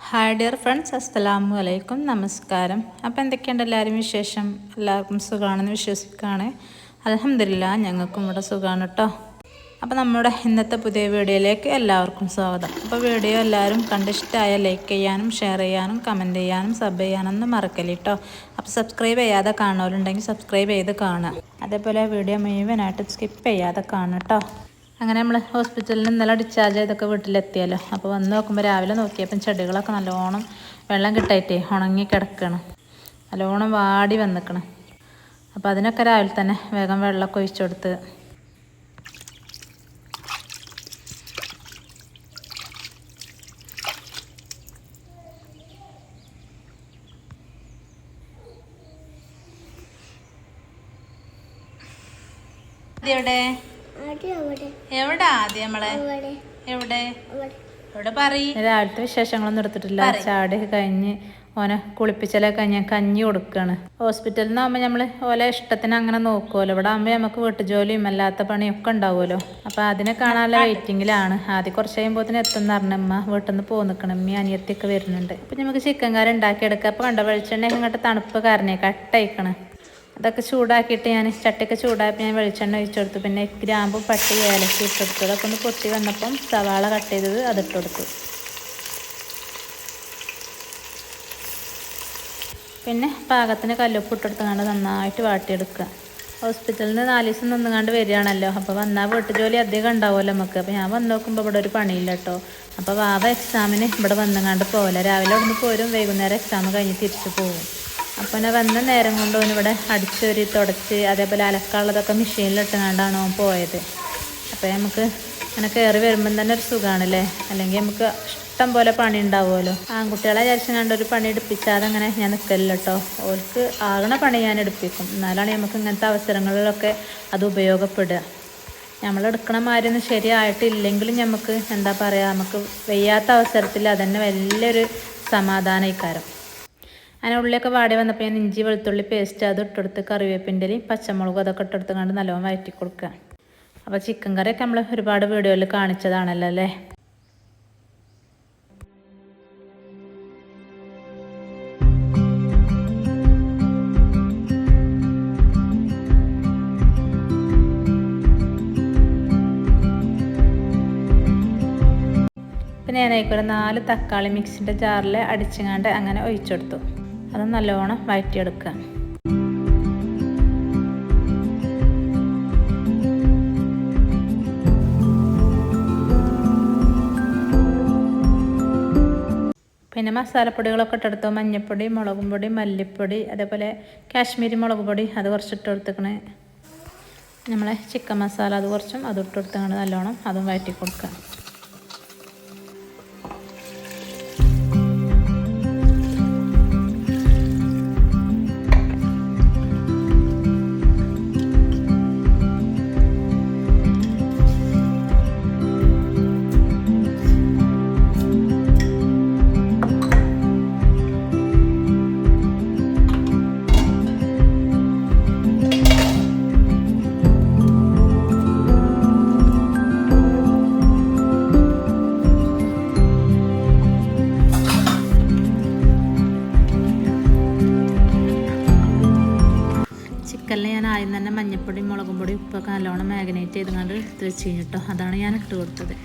Hi dear friends, അസ്സലാമു അലൈക്കും, നമസ്കാരം. അപ്പോൾ എന്തൊക്കെയുണ്ട് എല്ലാവരും വിശേഷം? എല്ലാവർക്കും സുഖമാണെന്ന് വിശ്വസിക്കുകയാണ്. അൽഹംദുലില്ലാ, ഞങ്ങൾക്കും ഇവിടെ സുഖമാണ് കേട്ടോ. അപ്പോൾ നമ്മുടെ ഇന്നത്തെ പുതിയ വീഡിയോയിലേക്ക് എല്ലാവർക്കും സ്വാഗതം. അപ്പോൾ വീഡിയോ എല്ലാവരും കണ്ടിഷ്ടമായ ലൈക്ക് ചെയ്യാനും ഷെയർ ചെയ്യാനും കമൻറ്റ് ചെയ്യാനും സബ് ചെയ്യാനൊന്നും മറക്കല്ലേ കേട്ടോ. അപ്പോൾ സബ്സ്ക്രൈബ് ചെയ്യാതെ കാണുന്നവരുണ്ടെങ്കിൽ സബ്സ്ക്രൈബ് ചെയ്ത് കാണുക. അതേപോലെ വീഡിയോ മുഴുവനായിട്ട് സ്കിപ്പ് ചെയ്യാതെ കാണുക കേട്ടോ. അങ്ങനെ നമ്മൾ ഹോസ്പിറ്റലിൽ ഇന്നലെ ഡിസ്ചാർജ് ചെയ്തൊക്കെ വീട്ടിലെത്തിയല്ലോ. അപ്പോൾ വന്ന് നോക്കുമ്പോൾ രാവിലെ നോക്കിയപ്പം ചെടികളൊക്കെ നല്ലോണം വെള്ളം കിട്ടായിട്ടേ ഉണങ്ങി കിടക്കണം, നല്ലോണം വാടി വന്നിക്കണം. അപ്പോൾ അതിനൊക്കെ രാവിലെ തന്നെ വേഗം വെള്ളമൊക്കെ ഒഴിച്ചു കൊടുത്ത് എവിടെ എവിടെ ആദ്യം നമ്മളെ എവിടെ എവിടെ പറയും. രാവിലത്തെ വിശേഷങ്ങളൊന്നും എടുത്തിട്ടില്ല. ചാടിയൊക്കെ കഴിഞ്ഞ് ഓനെ കുളിപ്പിച്ചാലൊക്കെ കഴിഞ്ഞ് കഞ്ഞി കൊടുക്കുകയാണ്. ഹോസ്പിറ്റലിൽ നിന്നാകുമ്പോൾ നമ്മൾ ഓലെ ഇഷ്ടത്തിന് അങ്ങനെ നോക്കുമല്ലോ. ഇവിടെ ആകുമ്പോൾ നമുക്ക് വീട്ടുജോലിയും അല്ലാത്ത പണിയൊക്കെ ഉണ്ടാവുമല്ലോ. അപ്പോൾ അതിനെ കാണാനുള്ള വെയിറ്റിങ്ങിലാണ്. ആദ്യം കുറച്ച് കഴിയുമ്പോഴത്തേന് എത്തുമെന്ന് പറഞ്ഞ അമ്മ വീട്ടിൽ നിന്ന് പോയി നിൽക്കണം. അമ്മ അനിയത്തിയൊക്കെ വരുന്നുണ്ട്. അപ്പോൾ നമുക്ക് ചിക്കൻ കറി ഉണ്ടാക്കിയെടുക്കുക. അപ്പോൾ കണ്ട വെളിച്ചെണ്ണയൊക്കെ ഇങ്ങോട്ട് തണുപ്പ് കാരണേ കട്ടയക്കണം. അതൊക്കെ ചൂടാക്കിയിട്ട് ഞാൻ ചട്ടിയൊക്കെ ചൂടായപ്പോൾ ഞാൻ വെളിച്ചെണ്ണ ഒഴിച്ചു കൊടുത്തു. പിന്നെ ഗ്രാമ്പും പട്ടി ഏലക്കി ഇട്ടെടുത്തു. അതൊക്കെ ഒന്ന് പൊട്ടി വന്നപ്പം സവാള കട്ട് ചെയ്തത് അതിട്ട് കൊടുത്തു. പിന്നെ പാകത്തിന് കല്ലുപ്പ് ഇട്ടെടുത്തുകൊണ്ട് നന്നായിട്ട് വാട്ടിയെടുക്കുക. ഹോസ്പിറ്റലിൽ നിന്ന് 4 ദിവസം നിന്നുകൊണ്ട് വരികയാണല്ലോ. അപ്പോൾ വന്നാൽ വീട്ടുജോലി അധികം ഉണ്ടാവുമല്ലോ നമുക്ക്. അപ്പോൾ ഞാൻ വന്ന് നോക്കുമ്പോൾ ഇവിടെ ഒരു പണിയില്ല കേട്ടോ. അപ്പോൾ വാവ എക്സാമിന് ഇവിടെ വന്നുകൊണ്ട് പോകില്ല. രാവിലെ അവിടെ നിന്ന് പോരും, വൈകുന്നേരം എക്സാം കഴിഞ്ഞ് തിരിച്ചു പോകും. അപ്പോൾ ഞാൻ വന്ന നേരം കൊണ്ട് ഓനിവിടെ അടിച്ചൊരി തുടച്ച് അതേപോലെ അലക്കാനുള്ളതൊക്കെ മെഷീനിലിട്ടുകൊണ്ടാണ് ഓൻ പോയത്. അപ്പോൾ നമുക്ക് അങ്ങനെ കയറി വരുമ്പം തന്നെ ഒരു സുഖമാണല്ലേ. അല്ലെങ്കിൽ നമുക്ക് ഇഷ്ടം പോലെ പണി ഉണ്ടാവുമല്ലോ. ആൺകുട്ടികളെ വിചാരിച്ചുകൊണ്ട് ഒരു പണി എടുപ്പിച്ചാതെ അങ്ങനെ ഞാൻ നിൽക്കലില്ല കേട്ടോ. ഓൾക്ക് ആകണ പണി ഞാൻ എടുപ്പിക്കും. എന്നാലാണ് നമുക്ക് ഇങ്ങനത്തെ അവസരങ്ങളിലൊക്കെ അത് ഉപയോഗപ്പെടുക. നമ്മളെടുക്കണ മാതിരിയൊന്നും ശരിയായിട്ടില്ലെങ്കിലും നമുക്ക് എന്താ പറയുക, നമുക്ക് വയ്യാത്ത അവസരത്തിൽ അതന്നെ വലിയൊരു സമാധാനമായിക്കാരം. അങ്ങനെ ഉള്ളിയൊക്കെ വാടി വന്നപ്പോൾ ഞാൻ ഇഞ്ചി വെളുത്തുള്ളി പേസ്റ്റ് അത് ഇട്ടെടുത്ത് കറിവേപ്പിൻ്റെ പച്ചമുളകും അതൊക്കെ ഇട്ടെടുത്ത് കണ്ട് നല്ലോണം വഴറ്റി കൊടുക്കുക. അപ്പോൾ ചിക്കൻ കറിയൊക്കെ നമ്മൾ ഒരുപാട് വീഡിയോയിൽ കാണിച്ചതാണല്ലോ അല്ലേ. പിന്നെ ഞാനായിക്കോട്ടെ 4 തക്കാളി മിക്സിൻ്റെ ജാറിൽ അടിച്ചങ്ങാണ്ട് അങ്ങനെ ഒഴിച്ചെടുത്തു. അത് നല്ലോണം വഴറ്റിയെടുക്കുക. പിന്നെ മസാലപ്പൊടികളൊക്കെ ഇട്ടെടുത്തു. മഞ്ഞൾപ്പൊടി, മുളകും പൊടി, മല്ലിപ്പൊടി, അതേപോലെ കാശ്മീരി മുളക് പൊടി അത് കുറച്ച് ഇട്ട് കൊടുത്തേക്കണേ. നമ്മളെ ചിക്കൻ മസാല അത് കുറച്ചും അത് ഇട്ട് കൊടുത്തങ്ങാണ്ട് നല്ലോണം അതും വഴറ്റി കൊടുക്കുക. ചിക്കനിൽ ഞാൻ ആദ്യം തന്നെ മഞ്ഞൾപ്പൊടി, മുളകും പൊടി, ഉപ്പൊക്കെ നല്ലോണം മാഗ്നേറ്റ് ചെയ്തുകൊണ്ട് എടുത്ത് വെച്ച് കഴിഞ്ഞിട്ടോ. അതാണ് ഞാൻ ഇട്ട് കൊടുത്തത്.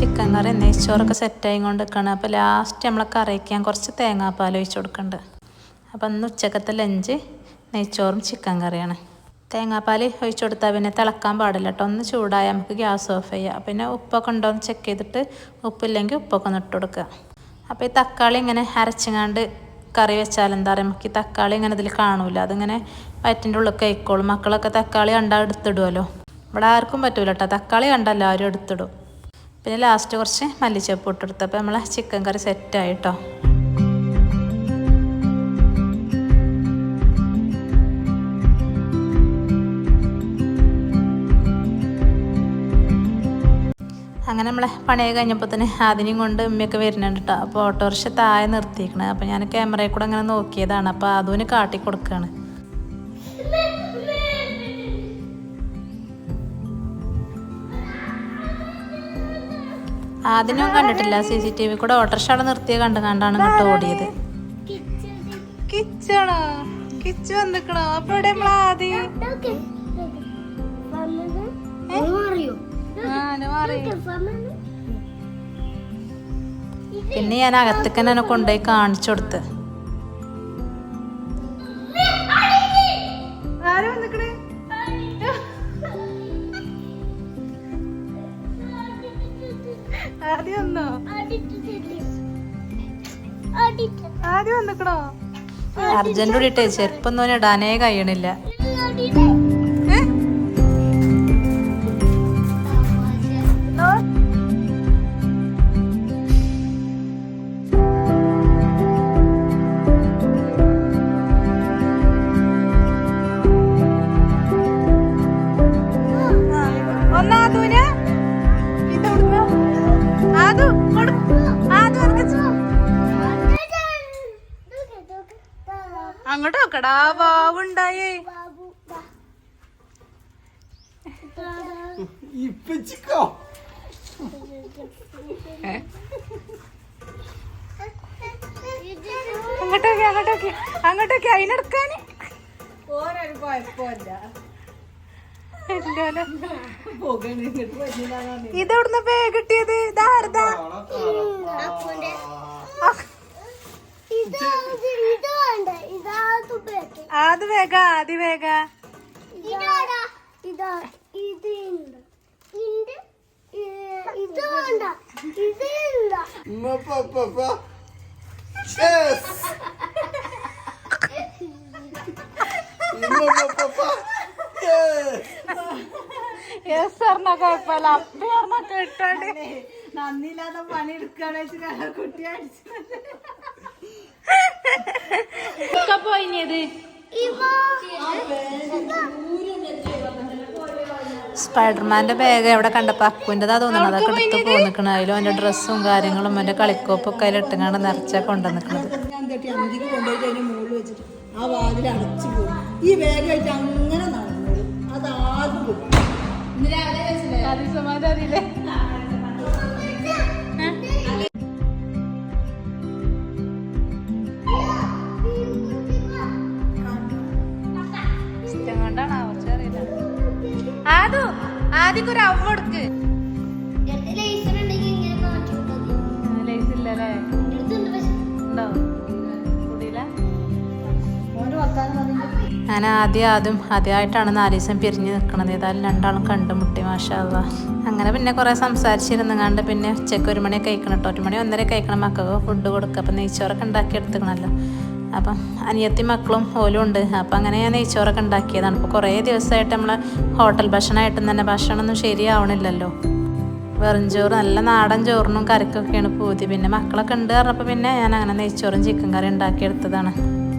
ചിക്കൻ കറി നെയ്ച്ചോറൊക്കെ സെറ്റായി കൊണ്ട് നിൽക്കണം. അപ്പോൾ ലാസ്റ്റ് നമ്മളെ കറിക്കാൻ കുറച്ച് തേങ്ങാപ്പാൽ ഒഴിച്ച് കൊടുക്കുന്നുണ്ട്. അപ്പം ഇന്ന് ഉച്ചക്കത്തെ ലഞ്ച് നെയ്ച്ചോറും ചിക്കൻ കറിയാണ്. തേങ്ങാപ്പാൽ ഒഴിച്ച് കൊടുത്താൽ പിന്നെ തിളക്കാൻ പാടില്ല കേട്ടോ. ഒന്ന് ചൂടായാൽ നമുക്ക് ഗ്യാസ് ഓഫ് ചെയ്യാം. പിന്നെ ഉപ്പൊക്കെ ഉണ്ടോ എന്ന് ചെക്ക് ചെയ്തിട്ട് ഉപ്പില്ലെങ്കിൽ ഉപ്പൊക്കെ ഒന്ന് ഇട്ട് കൊടുക്കുക. അപ്പോൾ ഈ തക്കാളി ഇങ്ങനെ അരച്ചങ്ങാണ്ട് കറി വെച്ചാൽ എന്താ പറയുക, നമുക്ക് ഈ തക്കാളി ഇങ്ങനെ ഇതിൽ കാണൂല, അതിങ്ങനെ വയറ്റിൻ്റെ ഉള്ളിൽ കഴിക്കോളും. മക്കളൊക്കെ തക്കാളി കണ്ടാൽ എടുത്തിടുമല്ലോ. ഇവിടെ ആർക്കും പറ്റൂല കേട്ടോ, തക്കാളി കണ്ടാൽ എല്ലാവരും എടുത്തിടും. പിന്നെ ലാസ്റ്റ് കുറച്ച് മല്ലിച്ചപ്പ് ഇട്ടെടുത്തപ്പോൾ നമ്മളെ ചിക്കൻ കറി സെറ്റായി കേട്ടോ. അങ്ങനെ നമ്മളെ പണിയൊക്കെ കഴിഞ്ഞപ്പോൾ തന്നെ അതിനെയും കൊണ്ട് ഉമ്മയൊക്കെ വരുന്നുണ്ട് കേട്ടോ. അപ്പോൾ ഓട്ടോറിക്ഷ താഴെ നിർത്തിയിരിക്കണേ. അപ്പോൾ ഞാൻ ക്യാമറയിൽ കൂടെ അങ്ങനെ നോക്കിയതാണ്. അപ്പോൾ അതിന് കാട്ടി കൊടുക്കുകയാണ്. അതിനും കണ്ടിട്ടില്ല, CCTV കൂടെ ഓട്ടോറിക്ഷ അവിടെ നിർത്തിയ കണ്ടാണ് ഇങ്ങോട്ട് ഓടിയത്. കിച്ചണോ, കിച്ചു വന്നിക്കണോ? അപ്പൊ ഇവിടെ നമ്മളാദ്യം പിന്നെ ഞാൻ അകത്തേക്ക് തന്നെ കൊണ്ടുപോയി കാണിച്ചു കൊടുത്ത്. അർജന്റ് കൂടിയിട്ടേ ചെരുപ്പൊന്നും ഇടാനേ കഴിയണില്ല. അങ്ങോട്ട് നോക്കടാ, ബാവുണ്ടായേ. അങ്ങോട്ടൊക്കെ അതിനെടുക്കാന് ഇതെവിടുന്ന ബാഗ് കിട്ടിയത്? ഇതാരതാ? അത് വേഗ ആദ്യ വേഗ കുഴപ്പമില്ല. അപ്പ കേട്ടാണ്ട് നന്ദിയില്ലാതെ പണി എടുക്കാണ് കുട്ടി പോയിത്. സ്പൈഡർമാന്റെ ബാഗ് എവിടെ കണ്ടപ്പോ അക്കുവിൻ്റെതാ തോന്നുന്നു. അതൊക്കെ എടുത്ത് പോന്നിക്കണ. അതിലും അവന്റെ ഡ്രസ്സും കാര്യങ്ങളും അവന്റെ കളിക്കോപ്പൊക്കെ അതിലിട്ടുങ്ങാണ്ട് നിറച്ചാ കൊണ്ടുവന്നിക്കണത്. ആദ്യം ഒരു അവ കൊടുക്ക്. അങ്ങനെ ആദ്യമായിട്ടാണ് 4 ദിവസം പിരിഞ്ഞ് നിൽക്കണത്. ഏതായാലും രണ്ടാളും കണ്ടുമുട്ടി, മാഷാ അല്ലാഹ്. അങ്ങനെ പിന്നെ കുറേ സംസാരിച്ചിരുന്നുങ്ങാണ്ട് പിന്നെ ഉച്ചയ്ക്ക് 1 മണിയൊക്കെ കഴിക്കണം കേട്ടോ. 1 മണി 1:30 കഴിക്കണം. മക്കൾക്ക് ഫുഡ് കൊടുക്കുക. അപ്പം നെയ്ച്ചോറൊക്കെ ഉണ്ടാക്കി എടുത്തുക്കണല്ലോ. അപ്പം അനിയത്തി മക്കളും ഓലും ഉണ്ട്. അപ്പം അങ്ങനെ ഞാൻ നെയ്ച്ചോറൊക്കെ ഉണ്ടാക്കിയതാണ്. ഇപ്പോൾ കുറേ ദിവസമായിട്ട് നമ്മൾ ഹോട്ടൽ ഭക്ഷണമായിട്ടും തന്നെ ഭക്ഷണമൊന്നും ശരിയാവണില്ലല്ലോ. വെറും ചോറ്, നല്ല നാടൻ ചോറിനും കറിക്കൊക്കെയാണ് പൂതി. പിന്നെ മക്കളൊക്കെ ഉണ്ട് പറഞ്ഞപ്പോൾ പിന്നെ ഞാൻ അങ്ങനെ നെയ്ച്ചോറും ചിക്കൻ കറി ഉണ്ടാക്കിയെടുത്തതാണ്.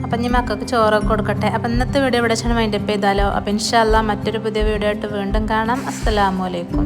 അപ്പം ഇനി മക്കൾക്ക് ചോറൊക്കെ കൊടുക്കട്ടെ. അപ്പം ഇന്നത്തെ വീഡിയോ ഇവിടെ വെച്ചാൽ മൈൻഡപ്പ് ചെയ്താലോ. അപ്പം ഇൻഷാ അല്ലാഹ് മറ്റൊരു പുതിയ വീഡിയോ ആയിട്ട് വീണ്ടും കാണാം. അസ്സലാമു അലൈക്കും.